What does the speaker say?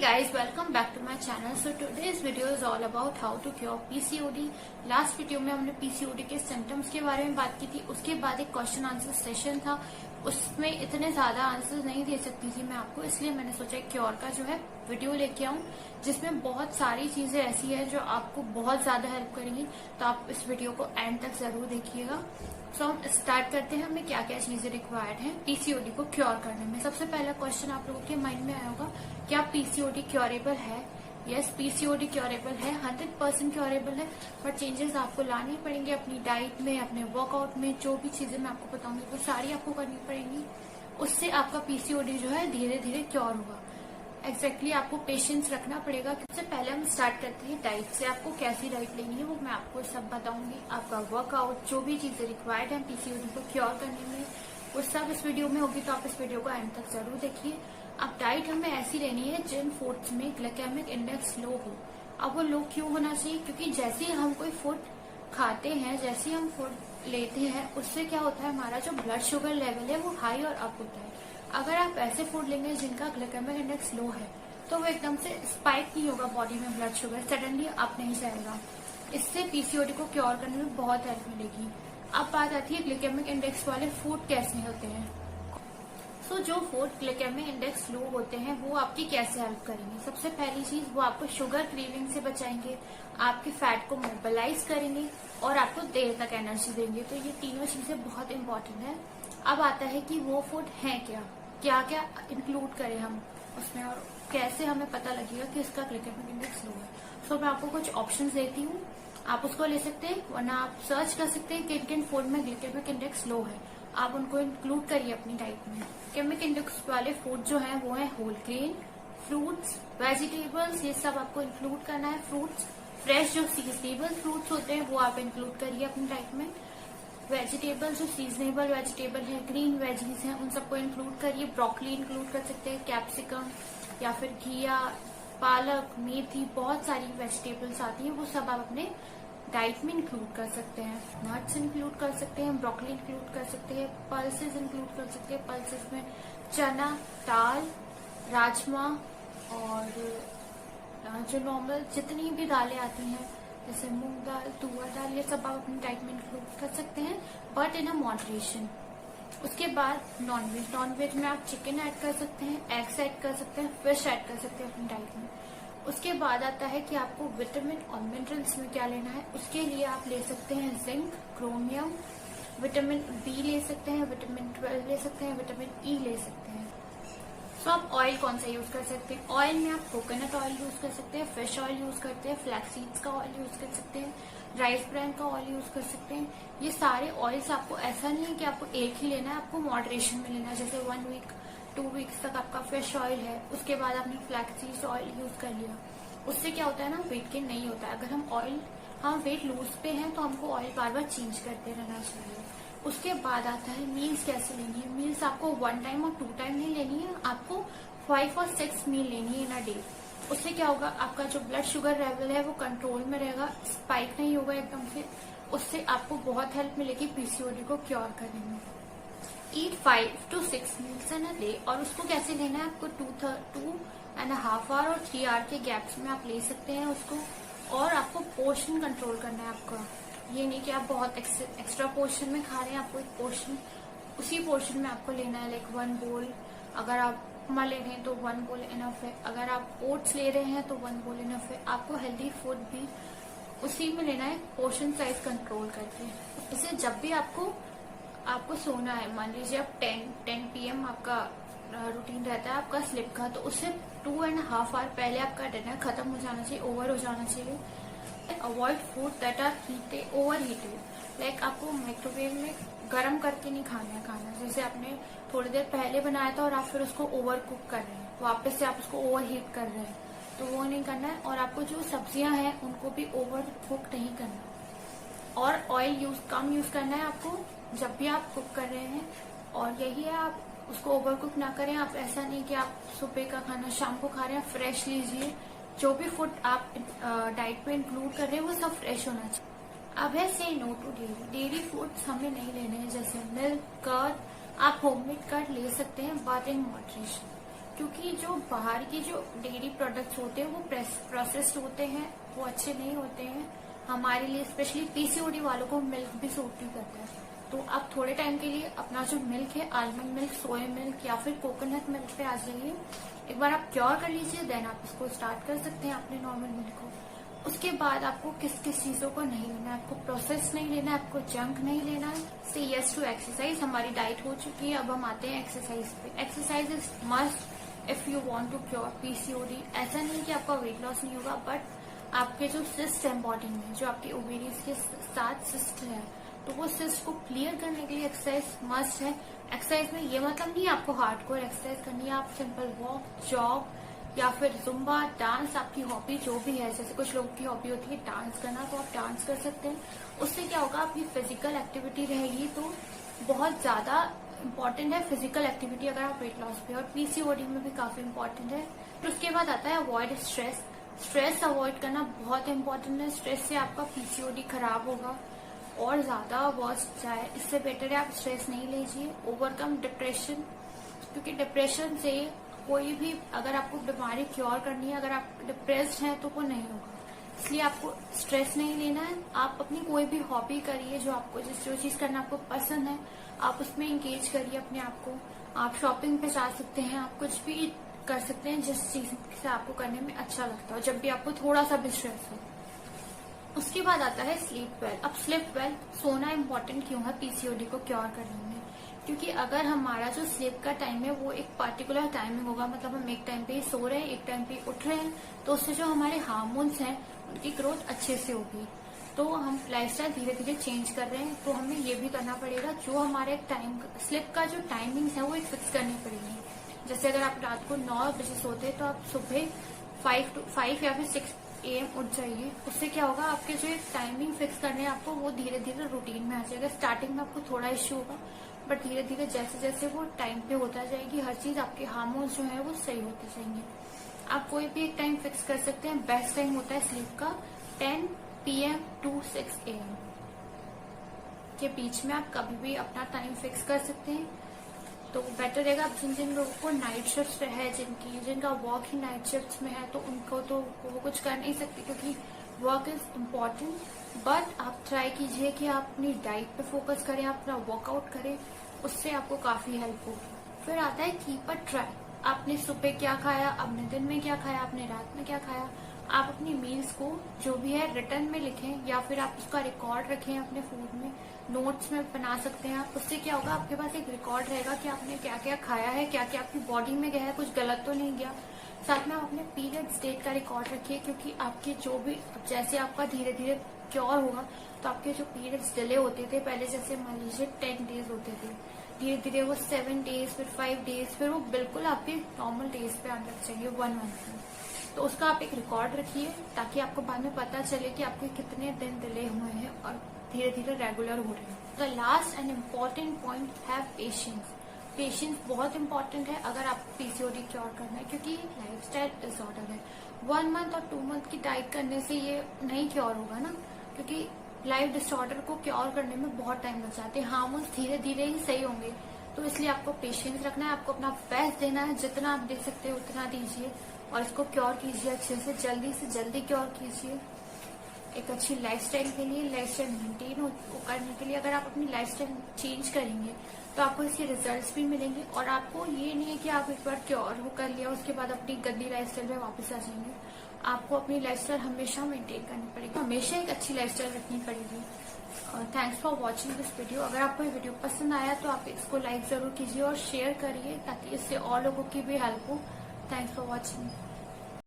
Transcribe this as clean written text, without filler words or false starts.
guys, welcome back to my channel. So today's video is all about how to cure PCOD. Last video में हमने PCOD के symptoms के बारे में बात की थी. उसके बाद एक क्वेश्चन आंसर सेशन था. उसमें इतने ज्यादा आंसर नहीं दे सकती थी मैं आपको, इसलिए मैंने सोचा क्योर का जो है वीडियो लेके आऊं, जिसमें बहुत सारी चीजें ऐसी है जो आपको बहुत ज्यादा हेल्प करेंगी. तो आप इस वीडियो को एंड तक जरूर देखिएगा. सो हम स्टार्ट करते हैं. हमें क्या क्या चीजें रिक्वायर्ड हैं पीसीओडी को क्योर करने में. सबसे पहला क्वेश्चन आप लोगों के माइंड में आया होगा, क्या पीसीओडी क्योरेबल है? यस, पीसीओडी क्योरेबल है, 100% क्योरेबल है. बट चेंजेस आपको लाने पड़ेंगे अपनी डाइट में, अपने वर्कआउट में. जो भी चीजें मैं आपको बताऊंगी वो सारी आपको करनी पड़ेंगी. उससे आपका पीसीओडी जो है धीरे धीरे क्योर होगा. एग्जैक्टली आपको पेशेंस रखना पड़ेगा. सबसे पहले हम स्टार्ट करते हैं डाइट से. आपको कैसी डाइट लेनी है वो मैं आपको सब बताऊंगी. आपका वर्कआउट, जो भी चीजें रिक्वायर्ड है पीसीओडी को क्योर करने में, वो सब इस वीडियो में होगी. तो आप इस वीडियो को एंड तक जरूर देखिए. अब डाइट हमें ऐसी लेनी है जिन फूड्स में ग्लाइकेमिक इंडेक्स लो हो. अब वो लो क्यों होना चाहिए? क्योंकि जैसे ही हम कोई फूड खाते हैं, जैसे ही हम फूड लेते हैं, उससे क्या होता है, हमारा जो ब्लड शुगर लेवल है वो हाई और अप होता है. अगर आप ऐसे फूड लेंगे जिनका ग्लाइकेमिक इंडेक्स लो है, तो वो एकदम से स्पाइक नहीं होगा बॉडी में ब्लड शुगर, सडनली अप नहीं जाएगा. इससे पीसीओडी को क्योर करने में बहुत हेल्प मिलेगी. अब बात आती है ग्लाइकेमिक इंडेक्स वाले फूड कैसे होते हैं. सो जो फूड ग्लाइकेमिक इंडेक्स लो होते हैं वो आपकी कैसे हेल्प करेंगे. सबसे पहली चीज, वो आपको शुगर क्रेविंग से बचाएंगे, आपके फैट को मोबिलाइज करेंगे और आपको देर तक एनर्जी देंगे. तो ये तीनों चीजें बहुत इंपॉर्टेंट है. अब आता है कि वो फूड है क्या, क्या क्या इंक्लूड करें हम उसमें और कैसे हमें पता लगेगा कि इसका ग्लाइकेमिक इंडेक्स लो है. सो मैं आपको कुछ ऑप्शंस देती हूँ, आप उसको ले सकते हैं, वरना आप सर्च कर सकते हैं किन किन फूड में ग्लाइकेमिक इंडेक्स लो है. आप उनको इंक्लूड करिए अपनी डाइट में. ग्लाइकेमिक इंडेक्स वाले फूड जो है वो है होल ग्रेन, फ्रूट्स, वेजिटेबल्स, ये सब आपको इंक्लूड करना है. फ्रूट्स, फ्रेश जो सीजनेबल फ्रूट्स होते हैं वो आप इंक्लूड करिए अपनी डाइट में. वेजिटेबल जो सीजनेबल वेजिटेबल है, ग्रीन वेजीज हैं, उन सबको इंक्लूड करिए. ब्रोकली इंक्लूड कर सकते हैं, कैप्सिकम या फिर घिया, पालक, मेथी, बहुत सारी वेजिटेबल्स आती हैं, वो सब आप अपने डाइट में इंक्लूड कर सकते हैं. नट्स इंक्लूड कर सकते हैं, ब्रोकली इंक्लूड कर सकते हैं, पल्सेस इंक्लूड कर सकते हैं. पल्सेस में चना, दाल, राजमा और जो नॉर्मल जितनी भी दालें आती हैं जैसे मूंग दाल, तुअर दाल, ये सब आप अपनी डाइट में इंक्लूड कर सकते हैं, बट इन अ मॉडरेशन. उसके बाद नॉनवेज. नॉनवेज में आप चिकन ऐड कर सकते हैं, एग्स ऐड कर सकते हैं, फिश ऐड कर सकते हैं अपनी डाइट में. उसके बाद आता है कि आपको विटामिन और मिनरल्स में क्या लेना है. उसके लिए आप ले सकते हैं जिंक, क्रोमियम, विटामिन बी ले सकते हैं, विटामिन 12 ले सकते हैं, विटामिन ई ले सकते हैं. तो आप ऑयल कौन सा यूज कर सकते हैं. ऑयल में आप कोकोनट ऑयल यूज कर सकते हैं, फिश ऑयल यूज करते हैं, फ्लैक्स सीड्स का ऑयल यूज कर सकते हैं, राइस ब्रांड का ऑयल यूज कर सकते हैं. ये सारे ऑयल्स आपको ऐसा नहीं है कि आपको एक ही लेना है, आपको मॉडरेशन में लेना है. जैसे 1 वीक 2 वीक्स तक आपका फिश ऑयल है, उसके बाद आपने फ्लैक्स सीड्स ऑयल यूज कर लिया. उससे क्या होता है ना, वेट गेन नहीं होता है. अगर हम वेट लूज पे हैं तो हमको ऑयल बार बार चेंज करते रहना चाहिए. उसके बाद आता है मील्स कैसे लेनी है. मील्स आपको 1 टाइम और 2 टाइम नहीं लेनी है, आपको 5 और 6 मील लेनी है इन अ डे. उससे क्या होगा, आपका जो ब्लड शुगर लेवल है वो कंट्रोल में रहेगा, स्पाइक नहीं होगा एकदम से. उससे आपको बहुत हेल्प मिलेगी पीसीओडी को क्योर करने में. ईट 5 to 6 meals in a day. और उसको कैसे लेना है, आपको 2.5 आवर और 3 आवर के गैप्स में आप ले सकते हैं उसको. और आपको पोर्शन कंट्रोल करना है आपका. ये नहीं कि आप बहुत एक्स्ट्रा पोर्शन में खा रहे हैं, आपको एक पोर्शन, उसी पोर्शन में आपको लेना है. लाइक 1 बोल अगर आप उपमा ले रहे हैं तो 1 बोल इनफ है. अगर आप ओट्स ले रहे हैं तो 1 बोल इनफ है. आपको हेल्दी फूड भी उसी में लेना है, पोर्शन साइज कंट्रोल करके. इसे जब भी आपको सोना है, मान लीजिए आप 10 PM आपका रूटीन रहता है आपका स्लिप का, तो उससे 2.5 आवर पहले आपका डिनर खत्म हो जाना चाहिए, ओवर हो जाना चाहिए. Avoid food that are overheated. Like आपको माइक्रोवेव में गर्म करके नहीं खाना है खाना. जैसे आपने थोड़ी देर पहले बनाया था और आप फिर उसको ओवर कुक कर रहे हैं, वापस से आप उसको ओवर हीट कर रहे हैं, तो वो नहीं करना है. और आपको जो सब्जियां हैं उनको भी ओवर कुक नहीं करना. और ऑयल कम यूज करना है आपको जब भी आप कुक कर रहे हैं. और यही है, आप उसको ओवर कुक ना करें. आप ऐसा नहीं कि आप सुबह का खाना शाम को खा रहे हैं, फ्रेश लीजिए. जो भी फूड आप डाइट में इंक्लूड कर रहे हैं वो सब फ्रेश होना चाहिए. अब है से नो टू डेयरी फूड्स हमें नहीं लेने हैं, जैसे मिल्क, कर्ड. आप होममेड कर्ड ले सकते हैं बट इन मॉडरेशन. क्योंकि जो बाहर की जो डेयरी प्रोडक्ट्स होते हैं वो प्रोसेस्ड होते हैं, वो अच्छे नहीं होते हैं हमारे लिए। स्पेशली पीसीओडी वालों को मिल्क भी सूट नहीं करता है। तो आप थोड़े टाइम के लिए अपना जो मिल्क है, आलमंड मिल्क, सोया मिल्क या फिर कोकोनट मिल्क पे आ जाइए। एक बार आप क्योर कर लीजिए, देन आप इसको स्टार्ट कर सकते हैं अपने नॉर्मल मिल्क को। उसके बाद आपको किस किस चीजों को नहीं लेना है, आपको प्रोसेस नहीं लेना है, आपको जंक नहीं लेना है। से यस टू एक्सरसाइज। हमारी डाइट हो चुकी है, अब हम आते हैं एक्सरसाइज पे। Exercise is must if you want to cure PCOD. ऐसा नहीं कि आपका वेट लॉस नहीं होगा, बट आपके जो सिस्ट है बॉडी में, जो आपके ओवेरीज के साथ सिस्ट है, तो वो सिस्ट को क्लियर करने के लिए एक्सरसाइज मस्ट है। एक्सरसाइज में ये मतलब नहीं आपको हार्डकोर एक्सरसाइज करनी है, आप सिंपल वॉक, जॉग या फिर जुम्बा, डांस, आपकी हॉबी जो भी है। जैसे कुछ लोगों की हॉबी होती है डांस करना, तो आप डांस कर सकते हैं। उससे क्या होगा, आपकी फिजिकल एक्टिविटी रहेगी। तो बहुत ज्यादा इम्पोर्टेंट है फिजिकल एक्टिविटी अगर आप वेट लॉस पे, और पीसीओडी में भी काफी इम्पोर्टेंट है। तो उसके बाद आता है अवॉइड स्ट्रेस। स्ट्रेस अवॉइड करना बहुत इम्पोर्टेंट है। स्ट्रेस से आपका पीसीओडी खराब होगा और ज्यादा वर्स्ट जाए, इससे बेटर है आप स्ट्रेस नहीं लीजिए। ओवरकम डिप्रेशन, क्योंकि डिप्रेशन से कोई भी, अगर आपको बीमारी क्योर करनी है, अगर आप डिप्रेस्ड हैं तो वो नहीं होगा। इसलिए आपको स्ट्रेस नहीं लेना है। आप अपनी कोई भी हॉबी करिए, जो आपको जो चीज करना आपको पसंद है, आप उसमें इंगेज करिए अपने आप को। आप शॉपिंग पे जा सकते हैं, आप कुछ भी कर सकते हैं जिस चीज से आपको करने में अच्छा लगता हो, जब भी आपको थोड़ा सा भी स्ट्रेस हो। उसके बाद आता है स्लीप वेल। अब स्लीप वेल, सोना इम्पोर्टेंट क्यों है पीसीओडी को क्योर करने में? क्योंकि अगर हमारा जो स्लीप का टाइम है वो एक पर्टिकुलर टाइमिंग होगा, मतलब हम एक टाइम पे ही सो रहे हैं, एक टाइम पे उठ रहे हैं, तो उससे जो हमारे हार्मोन्स हैं उनकी ग्रोथ अच्छे से होगी। तो हम लाइफस्टाइल धीरे धीरे चेंज कर रहे हैं, तो हमें ये भी करना पड़ेगा, जो हमारे टाइम स्लीप का जो टाइमिंग्स है वो एक फिक्स करनी पड़ेगी। जैसे अगर आप रात को 9 बजे सोते हैं, तो आप सुबह 5 या फिर 6 AM उठ जाइए। उससे क्या होगा, आपके जो एक टाइमिंग फिक्स करने हैं आपको, वो धीरे धीरे रूटीन में आ जाएगा। स्टार्टिंग में आपको थोड़ा इश्यू होगा, बट धीरे धीरे जैसे जैसे वो टाइम पे होता जाएगी, हर चीज आपके हार्मोन्स जो है वो सही होते जाएंगे। आप कोई भी एक टाइम फिक्स कर सकते हैं। बेस्ट टाइम होता है स्लीप का 10 PM to 6 AM के बीच में आप कभी भी अपना टाइम फिक्स कर सकते हैं, तो बेटर रहेगा। अब जिन लोगों को नाइट शिफ्ट है, जिनका वर्क ही नाइट शिफ्ट में है, तो उनको तो वो कुछ कर नहीं सकते, क्योंकि वर्क इज इम्पोर्टेंट। बट आप ट्राई कीजिए कि आप अपनी डाइट पे फोकस करें, अपना वर्कआउट करें, उससे आपको काफी हेल्प होगी। फिर आता है कीप अ ट्रैक। आपने सुबह क्या खाया, आपने दिन में क्या खाया, आपने रात में क्या खाया। आप अपनी मील्स को जो भी है रिटर्न में लिखें, या फिर आप उसका रिकॉर्ड रखें अपने फोन में, नोट्स में बना सकते हैं आप। उससे क्या होगा, आपके पास एक रिकॉर्ड रहेगा कि आपने क्या क्या खाया है, क्या क्या आपकी बॉडी में गया है, कुछ गलत तो नहीं गया। साथ में आप अपने पीरियड्स डेट का रिकॉर्ड रखिए, क्योंकि आपके जो भी, जैसे आपका धीरे धीरे क्योर होगा, तो आपके जो पीरियड्स डिले होते थे पहले, जैसे मान लीजिए 10 डेज होते थे, धीरे धीरे वो 7 डेज, फिर 5 डेज, फिर वो बिल्कुल आपके नॉर्मल डेज पे आने लग जाएंगे 1 मंथ में। तो उसका आप एक रिकॉर्ड रखिए, ताकि आपको बाद में पता चले कि आपके कितने दिन डिले हुए हैं और धीरे धीरे रेगुलर हो रहे हैं। The last and important point है पेशेंस। पेशेंस बहुत इंपॉर्टेंट है अगर आपको पीसीओडी क्योर करना है, क्योंकि लाइफस्टाइल डिसऑर्डर है। 1 मंथ और 2 मंथ की डाइट करने से ये नहीं क्योर होगा ना, क्योंकि लाइफ डिसऑर्डर को क्योर करने में बहुत टाइम लग जाते हैं। हार्मोन्स धीरे धीरे ही सही होंगे, तो इसलिए आपको पेशेंस रखना है, आपको अपना बेस्ट देना है, जितना आप दे सकते हो उतना दीजिए, और इसको क्योर कीजिए अच्छे से जल्दी क्योर कीजिए। एक अच्छी लाइफस्टाइल के लिए, लाइफस्टाइल मेंटेन करने के लिए, अगर आप अपनी लाइफस्टाइल चेंज करेंगे तो आपको इसके रिजल्ट्स भी मिलेंगे। और आपको ये नहीं है कि आप एक बार क्योर हो कर लिया उसके बाद अपनी गंदी लाइफस्टाइल में वापस आ जाएंगे। आपको अपनी लाइफस्टाइल हमेशा मेंटेन करनी पड़ेगी, हमेशा एक अच्छी लाइफस्टाइल रखनी पड़ेगी। Thanks for watching this video. अगर आपको ये वीडियो पसंद आया तो आप इसको लाइक जरूर कीजिए और शेयर करिए, ताकि इससे और लोगों की भी हेल्प हो। Thanks for watching.